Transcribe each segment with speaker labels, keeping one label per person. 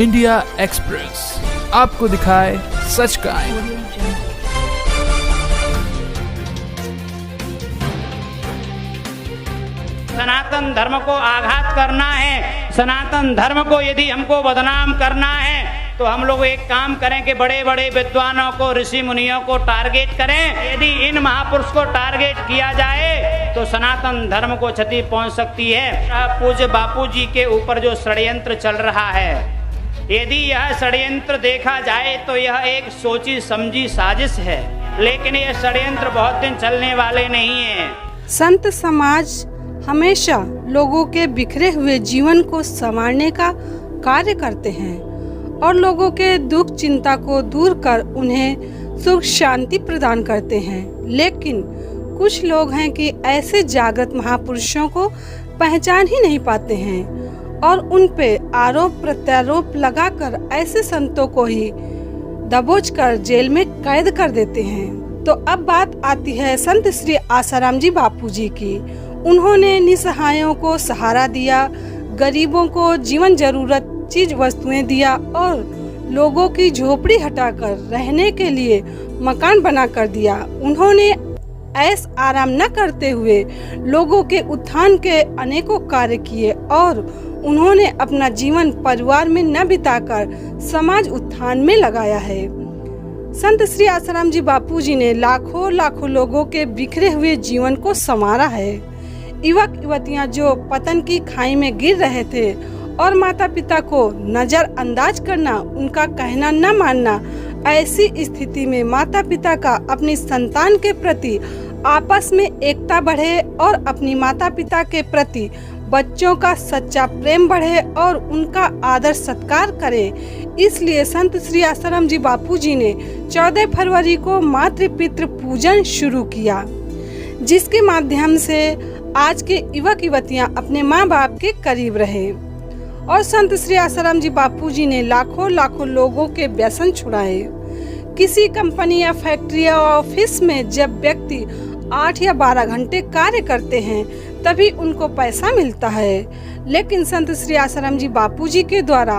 Speaker 1: India express आपको दिखाए सच का आईना।
Speaker 2: सनातन धर्म को आघात करना है, सनातन धर्म को यदि हमको बदनाम करना है तो हम लोग एक काम करें कि बड़े बड़े विद्वानों को, ऋषि मुनियों को टारगेट करें। यदि इन महापुरुष को टारगेट किया जाए तो सनातन धर्म को क्षति पहुंच सकती है। पूज्य बापू जी के ऊपर जो षड्यंत्र चल रहा है, यदि यह षड्यंत्र देखा जाए तो यह एक सोची समझी साजिश है, लेकिन यह षड्यंत्र बहुत दिन चलने वाले नहीं है।
Speaker 3: संत समाज हमेशा लोगों के बिखरे हुए जीवन को संवारने का कार्य करते हैं और लोगों के दुख चिंता को दूर कर उन्हें सुख शांति प्रदान करते हैं। लेकिन कुछ लोग हैं कि ऐसे जागृत महापुरुषों को पहचान ही नहीं पाते हैं और उन पे आरोप प्रत्यारोप लगाकर ऐसे संतों को ही दबोच कर जेल में कैद कर देते हैं। तो अब बात आती है संत श्री आसाराम जी बापू जी की। उन्होंने निसहायों को सहारा दिया, गरीबों को जीवन जरूरत चीज वस्तुएं दिया और लोगों की झोपड़ी हटाकर रहने के लिए मकान बना कर दिया। उन्होंने ऐश आराम न करते हुए लोगों के उत्थान के अनेकों कार्य किए और उन्होंने अपना जीवन परिवार में न बिताकर समाज उत्थान में लगाया है। संत श्री आसाराम जी बापू जी ने लाखों लाखों लोगों के बिखरे हुए जीवन को संवारा है। युवक युवतियां जो पतन की खाई में गिर रहे थे और माता पिता को नजरअंदाज करना, उनका कहना न मानना, ऐसी स्थिति में माता पिता का अपनी संतान के प्रति आपस में एकता बढ़े और अपनी माता पिता के प्रति बच्चों का सच्चा प्रेम बढ़े और उनका आदर सत्कार करे। इसलिए संत श्री आसाराम जी बापू जी ने 14 फरवरी को मातृ पितृ पूजन शुरू किया, जिसके माध्यम से आज के युवक युवतियां अपने माँ बाप के करीब रहे। और संत श्री आसाराम जी बापू जी ने लाखों लाखों लोगों के व्यसन छुड़ाए। किसी कंपनी या फैक्ट्री या ऑफिस में जब व्यक्ति 8 या 12 घंटे कार्य करते हैं तभी उनको पैसा मिलता है, लेकिन संत श्री आसाराम जी बापू जी के द्वारा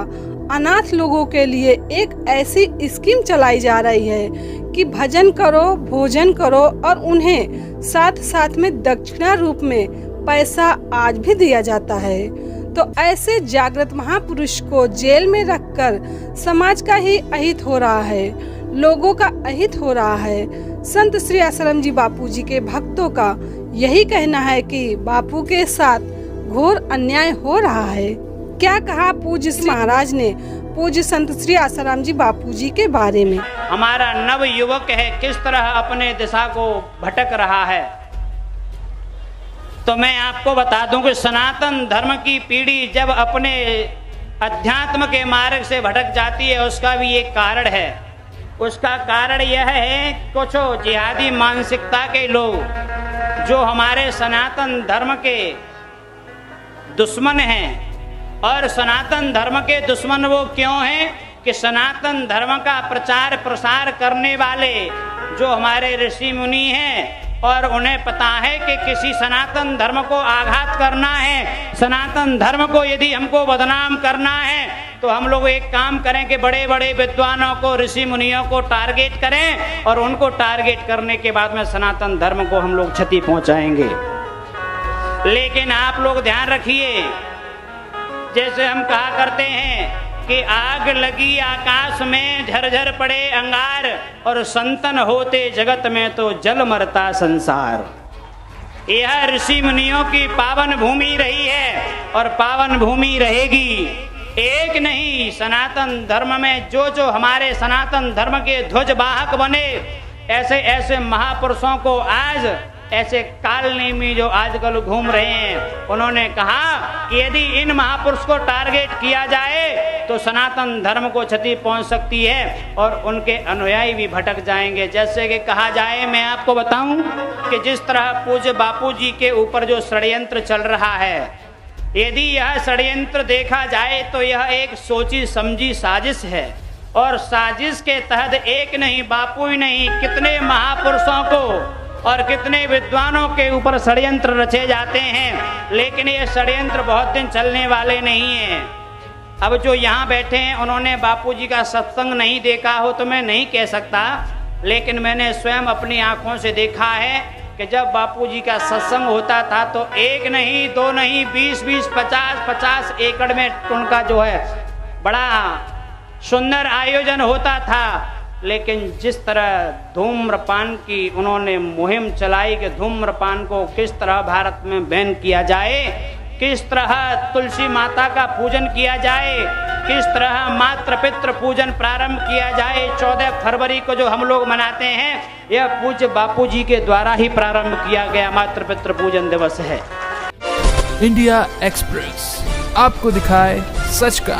Speaker 3: अनाथ लोगों के लिए एक ऐसी स्कीम चलाई जा रही है कि भजन करो, भोजन करो और उन्हें साथ साथ में दक्षिणा रूप में पैसा आज भी दिया जाता है। तो ऐसे जागृत महापुरुष को जेल में रखकर समाज का ही अहित हो रहा है, लोगों का अहित हो रहा है। संत श्री आसाराम जी बापू जी के भक्तों का यही कहना है कि बापू के साथ घोर अन्याय हो रहा है। क्या कहा पूज्य श्री महाराज ने पूज्य संत श्री आसाराम जी बापू जी के बारे में।
Speaker 2: हमारा नव युवक है किस तरह अपने दिशा को भटक रहा है, तो मैं आपको बता दूं कि सनातन धर्म की पीढ़ी जब अपने अध्यात्म के मार्ग से भटक जाती है उसका भी एक कारण है। उसका कारण यह है कुछ जिहादी मानसिकता के लोग जो हमारे सनातन धर्म के दुश्मन हैं। और सनातन धर्म के दुश्मन वो क्यों हैं कि सनातन धर्म का प्रचार प्रसार करने वाले जो हमारे ऋषि मुनि हैं और उन्हें पता है कि किसी सनातन धर्म को आघात करना है, सनातन धर्म को यदि हमको बदनाम करना है तो हम लोग एक काम करें कि बड़े बड़े विद्वानों को, ऋषि मुनियों को टारगेट करें और उनको टारगेट करने के बाद में सनातन धर्म को हम लोग क्षति पहुंचाएंगे। लेकिन आप लोग ध्यान रखिए, जैसे हम कहा करते हैं कि आग लगी आकाश में, झरझर पड़े अंगार और संतन होते जगत में तो जल मरता संसार। यह ऋषि मुनियों की पावन भूमि रही है और पावन भूमि रहेगी। एक नहीं, सनातन धर्म में जो जो हमारे सनातन धर्म के ध्वज वाहक बने, ऐसे ऐसे महापुरुषों को आज ऐसे कालनेमी जो आजकल घूम रहे हैं, उन्होंने कहा कि यदि इन महापुरुष को टारगेट किया जाए तो सनातन धर्म को क्षति पहुंच सकती है और उनके अनुयायी भी भटक जाएंगे। जैसे कि कहा जाए, मैं आपको बताऊं कि जिस तरह पूज्य बापू जी के ऊपर जो षड्यंत्र चल रहा है, यदि यह षड्यंत्र देखा जाए तो यह एक सोची समझी साजिश है और साजिश के तहत एक नहीं, बापू ही नहीं, कितने महापुरुषों को और कितने विद्वानों के ऊपर षड्यंत्र रचे जाते हैं, लेकिन ये षड्यंत्र बहुत दिन चलने वाले नहीं हैं। अब जो यहाँ बैठे हैं उन्होंने बापूजी का सत्संग नहीं देखा हो तो मैं नहीं कह सकता, लेकिन मैंने स्वयं अपनी आंखों से देखा है कि जब बापूजी का सत्संग होता था तो एक नहीं, दो नहीं, 20-20, 50-50 एकड़ में उनका जो है बड़ा सुंदर आयोजन होता था। लेकिन जिस तरह धूम्रपान की उन्होंने मुहिम चलाई कि धूम्रपान को किस तरह भारत में बैन किया जाए, किस तरह तुलसी माता का पूजन किया जाए, किस तरह मातृ पितृ पूजन प्रारंभ किया जाए, 14 फरवरी को जो हम लोग मनाते हैं, यह पूज्य बापूजी के द्वारा ही प्रारंभ किया गया मातृ पितृ पूजन दिवस है।
Speaker 1: इंडिया एक्सप्रेस आपको दिखाए सच का।